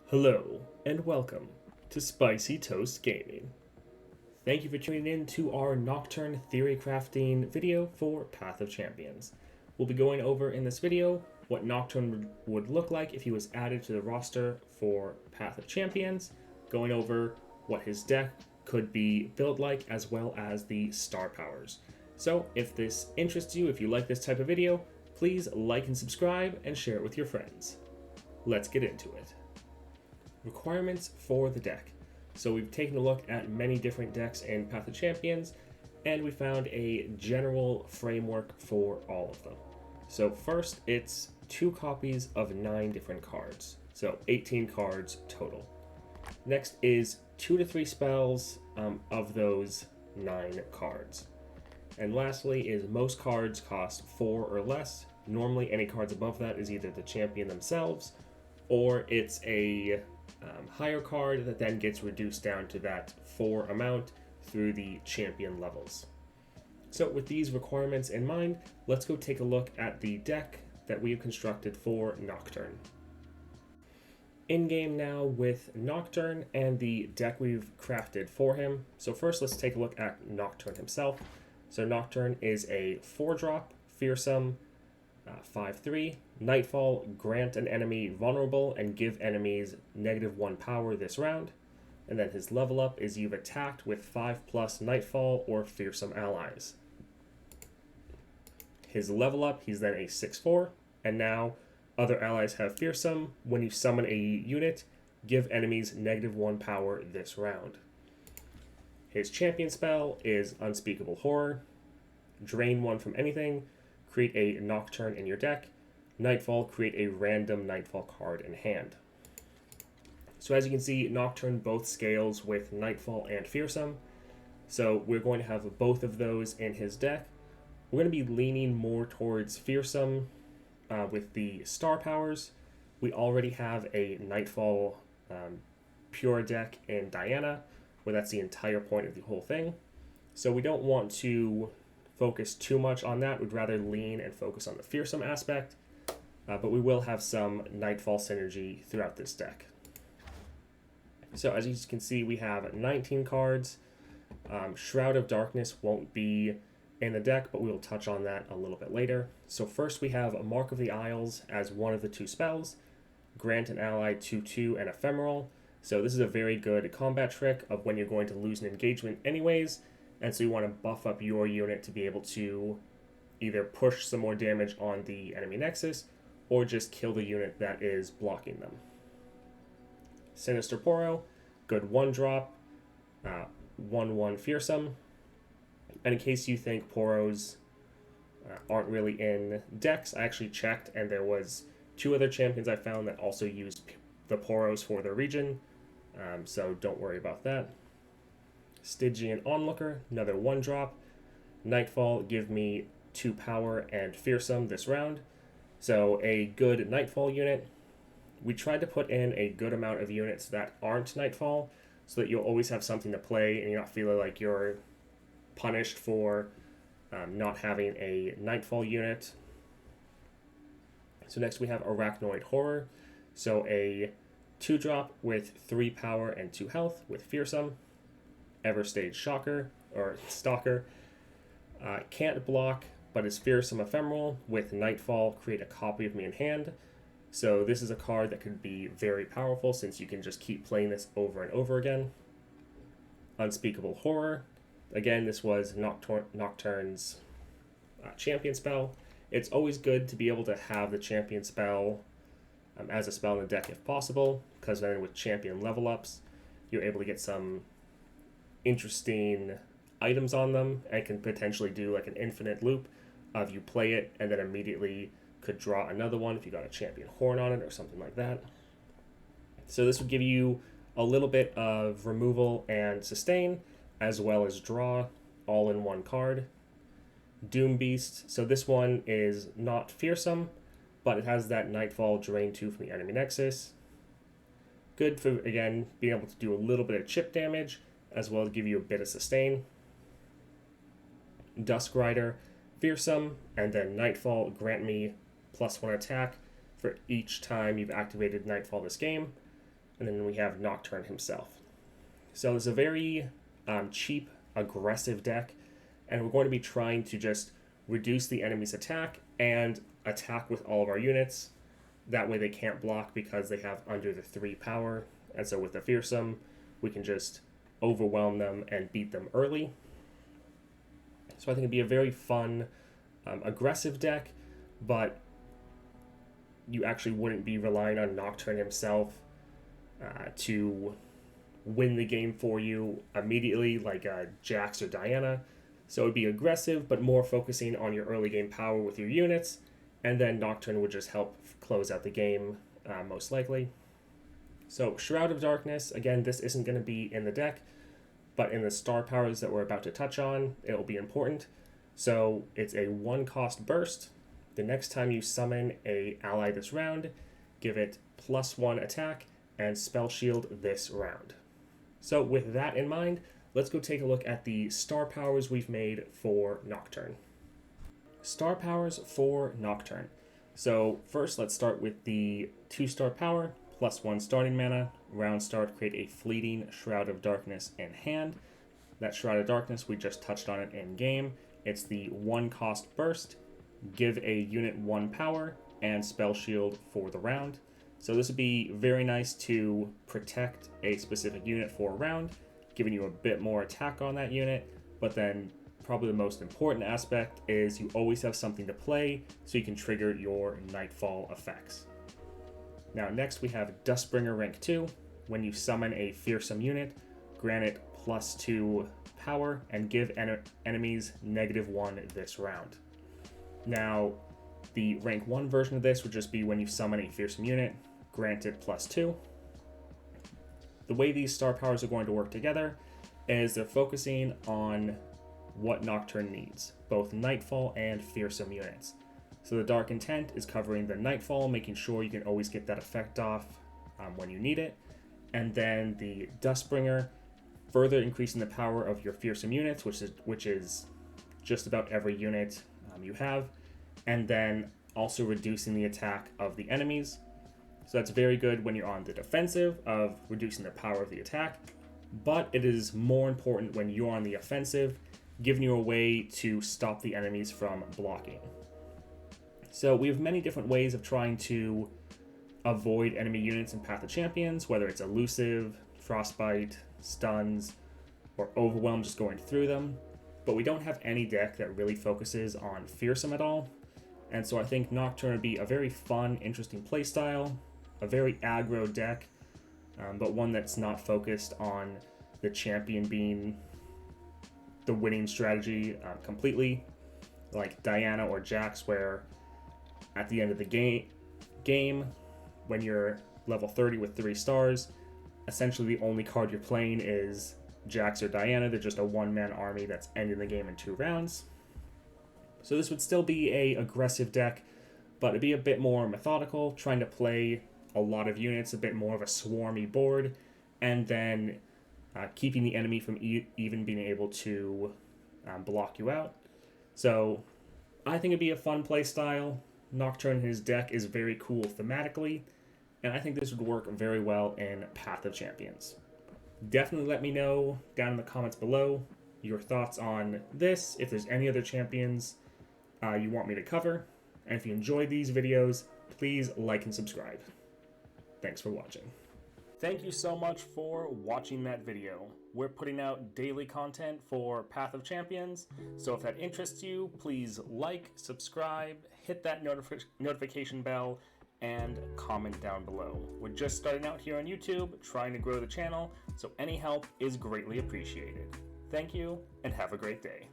Hello, and welcome to Spicy Toast Gaming. Thank you for tuning in to our Nocturne Theorycrafting video for Path of Champions. We'll be going over in this video what Nocturne would look like if he was added to the roster for Path of Champions, going over what his deck could be built like, as well as the star powers. So if this interests you, if you like this type of video, please like and subscribe and share it with your friends. Let's get into it. Requirements for the deck. So we've taken a look at many different decks in Path of Champions, and we found a general framework for all of them. So first, it's 2 copies of 9 different cards, so 18 cards total. Next is 2 to 3 spells of those 9 cards. And lastly is most cards cost 4 or less. Normally any cards above that is either the champion themselves, or it's a higher card that then gets reduced down to that 4 amount through the champion levels. So with these requirements in mind, let's go take a look at the deck that we've constructed for Nocturne. In game now with Nocturne and the deck we've crafted for him. So first let's take a look at Nocturne himself. So Nocturne is a 4-drop, fearsome, 5/3. Nightfall, grant an enemy vulnerable and give enemies -1 power this round. And then his level up is you've attacked with 5+ Nightfall or fearsome allies. His level up, he's then a 6/4, and now other allies have fearsome. When you summon a unit, give enemies -1 power this round. His champion spell is Unspeakable Horror. Drain 1 from anything. Create a Nocturne in your deck. Nightfall, create a random Nightfall card in hand. So as you can see, Nocturne both scales with Nightfall and Fearsome. So we're going to have both of those in his deck. We're going to be leaning more towards Fearsome with the star powers. We already have a Nightfall pure deck in Diana, where that's the entire point of the whole thing. So we don't want to focus too much on that. We'd rather lean and focus on the fearsome aspect, but we will have some Nightfall synergy throughout this deck. So as you can see, we have 19 cards. Shroud of Darkness won't be in the deck, but we will touch on that a little bit later. So first we have a Mark of the Isles as one of the 2 spells. Grant an ally 2/2 and ephemeral. So this is a very good combat trick of when you're going to lose an engagement anyways, and so you want to buff up your unit to be able to either push some more damage on the enemy nexus or just kill the unit that is blocking them. Sinister Poro, good 1-drop, 1/1 fearsome. And in case you think Poros aren't really in decks, I actually checked and there was 2 other champions I found that also used the Poros for their region, so don't worry about that. Stygian Onlooker, another 1-drop. Nightfall, give me 2 power and fearsome this round. So a good Nightfall unit. We tried to put in a good amount of units that aren't Nightfall, so that you'll always have something to play and you're not feeling like you're punished for not having a Nightfall unit. So next we have Arachnoid Horror. So a 2-drop with 3 power and 2 health with fearsome. Everstage Shocker, or Stalker. Can't block, but is fearsome ephemeral. With Nightfall, create a copy of me in hand. So this is a card that could be very powerful since you can just keep playing this over and over again. Unspeakable Horror. Again, this was Nocturne's champion spell. It's always good to be able to have the champion spell as a spell in the deck if possible, because then with champion level ups, you're able to get some interesting items on them and can potentially do like an infinite loop of you play it and then immediately could draw another one if you got a champion horn on it or something like that. So this would give you a little bit of removal and sustain as well as draw all in one card. Doom Beast. So this one is not fearsome, but it has that Nightfall drain 2 from the enemy nexus. Good for, again, being able to do a little bit of chip damage as well as give you a bit of sustain. Dusk Rider, fearsome, and then Nightfall, grant me +1 attack for each time you've activated Nightfall this game. And then we have Nocturne himself. So it's a very cheap, aggressive deck, and we're going to be trying to just reduce the enemy's attack and attack with all of our units. That way they can't block because they have under the 3 power. And so with the Fearsome, we can just overwhelm them and beat them early. So I think it'd be a very fun, aggressive deck, but you actually wouldn't be relying on Nocturne himself to win the game for you immediately, like Jax or Diana. So it would be aggressive, but more focusing on your early game power with your units, and then Nocturne would just help close out the game, most likely. So Shroud of Darkness, again, this isn't going to be in the deck, but in the star powers that we're about to touch on, it will be important. So it's a 1-cost burst. The next time you summon a ally this round, give it +1 attack and spell shield this round. So with that in mind, let's go take a look at the star powers we've made for Nocturne. Star powers for Nocturne. So first, let's start with the 2-star power, +1 starting mana. Round start, create a fleeting Shroud of Darkness in hand. That Shroud of Darkness, we just touched on it in game. It's the 1-cost burst. Give a unit 1 power and spell shield for the round. So this would be very nice to protect a specific unit for a round, giving you a bit more attack on that unit, but then probably the most important aspect is you always have something to play so you can trigger your Nightfall effects. Now next we have Dustbringer rank 2. When you summon a fearsome unit, grant it +2 power and give enemies -1 this round. Now the rank 1 version of this would just be when you summon a fearsome unit, grant it +2. The way these star powers are going to work together is they're focusing on what Nocturne needs, both Nightfall and fearsome units. So the Dark Intent is covering the Nightfall, making sure you can always get that effect off when you need it. And then the Dustbringer, further increasing the power of your fearsome units, which is just about every unit you have, and then also reducing the attack of the enemies. So that's very good when you're on the defensive of reducing the power of the attack, but it is more important when you're on the offensive, giving you a way to stop the enemies from blocking. So we have many different ways of trying to avoid enemy units in Path of Champions, whether it's elusive, frostbite, stuns, or overwhelm just going through them, but we don't have any deck that really focuses on fearsome at all, and so I think Nocturne would be a very fun, interesting playstyle, a very aggro deck, but one that's not focused on the champion being the winning strategy completely, like Diana or Jax, where at the end of the game, when you're level 30 with 3 stars, essentially the only card you're playing is Jax or Diana. They're just a one-man army that's ending the game in 2 rounds. So this would still be a aggressive deck, but it'd be a bit more methodical, trying to play a lot of units, a bit more of a swarmy board, and then keeping the enemy from even being able to block you out. So I think it'd be a fun play style. Nocturne in his deck is very cool thematically, and I think this would work very well in Path of Champions. Definitely let me know down in the comments below your thoughts on this, if there's any other champions you want me to cover, and if you enjoyed these videos, please like and subscribe. Thanks for watching. Thank you so much for watching that video. We're putting out daily content for Path of Champions, so if that interests you, please like, subscribe, hit that notification bell, and comment down below. We're just starting out here on YouTube, trying to grow the channel, so any help is greatly appreciated. Thank you, and have a great day.